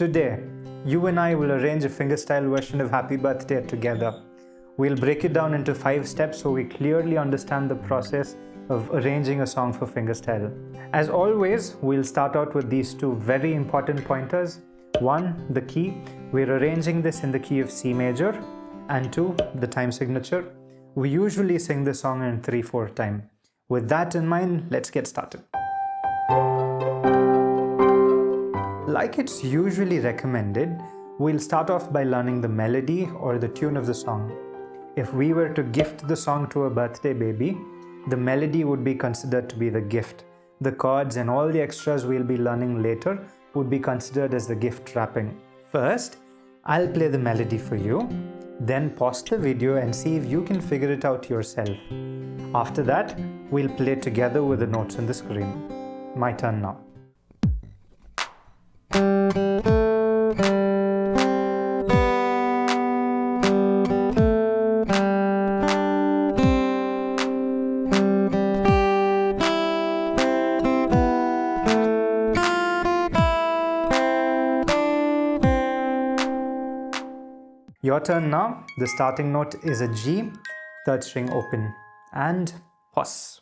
Today, you and I will arrange a fingerstyle version of Happy Birthday together. We'll break it down into 5 steps so we clearly understand the process of arranging a song for fingerstyle. As always, we'll start out with these 2 very important pointers. 1, the key. We're arranging this in the key of C major. And 2, the time signature. We usually sing the song in 3/4 time. With that in mind, let's get started. Like it's usually recommended, we'll start off by learning the melody or the tune of the song. If we were to gift the song to a birthday baby, the melody would be considered to be the gift. The chords and all the extras we'll be learning later would be considered as the gift wrapping. First, I'll play the melody for you, then pause the video and see if you can figure it out yourself. After that, we'll play together with the notes on the screen. My turn now. Your turn now. The starting note is a G, 3rd string open, and pause.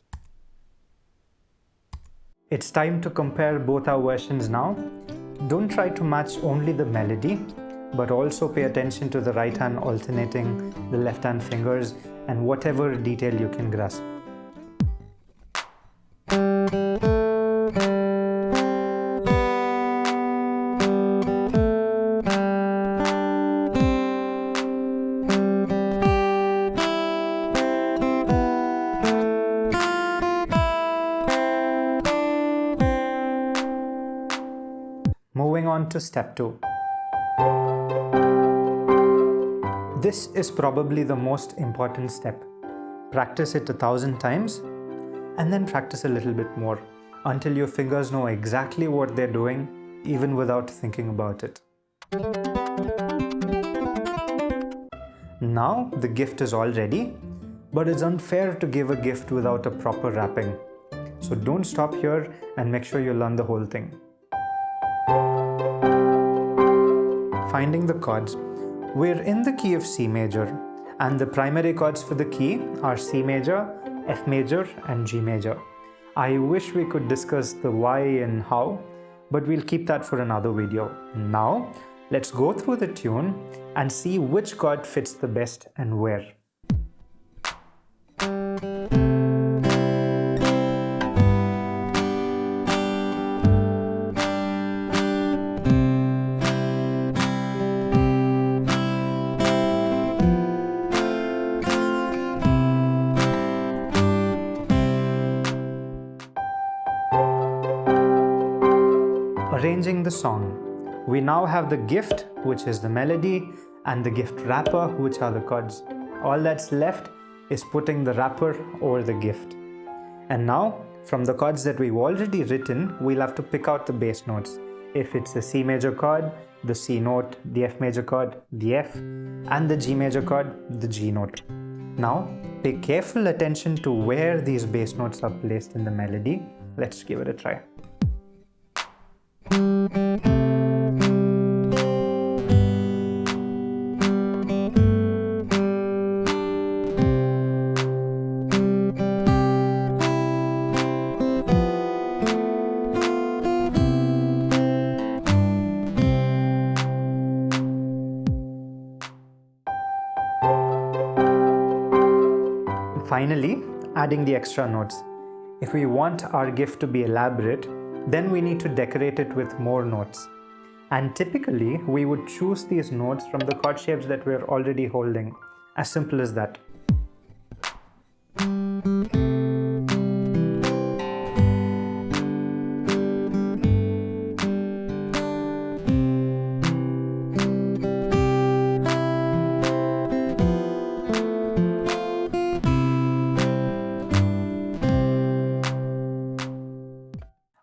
It's time to compare both our versions now. Don't try to match only the melody, but also pay attention to the right hand alternating the left hand fingers and whatever detail you can grasp. Moving on to step 2. This is probably the most important step. Practice it 1,000 times and then practice a little bit more until your fingers know exactly what they're doing even without thinking about it. Now the gift is all ready, but it's unfair to give a gift without a proper wrapping. So don't stop here and make sure you learn the whole thing. Finding the chords. We're in the key of C major, and the primary chords for the key are C major, F major, and G major. I wish we could discuss the why and how, but we'll keep that for another video. Now, let's go through the tune and see which chord fits the best and where. Arranging the song. We now have the gift, which is the melody, and the gift wrapper, which are the chords. All that's left is putting the wrapper over the gift. And now, from the chords that we've already written, we'll have to pick out the bass notes. If it's a C major chord, the C note, the F major chord, the F, and the G major chord, the G note. Now, pay careful attention to where these bass notes are placed in the melody. Let's give it a try. Finally, adding the extra notes. If we want our gift to be elaborate, then we need to decorate it with more notes. And typically, we would choose these notes from the chord shapes that we're already holding. As simple as that.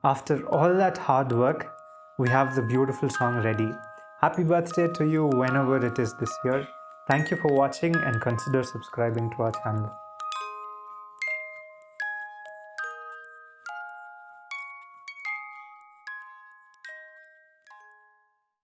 After all that hard work, we have the beautiful song ready. Happy birthday to you whenever it is this year. Thank you for watching and consider subscribing to our channel.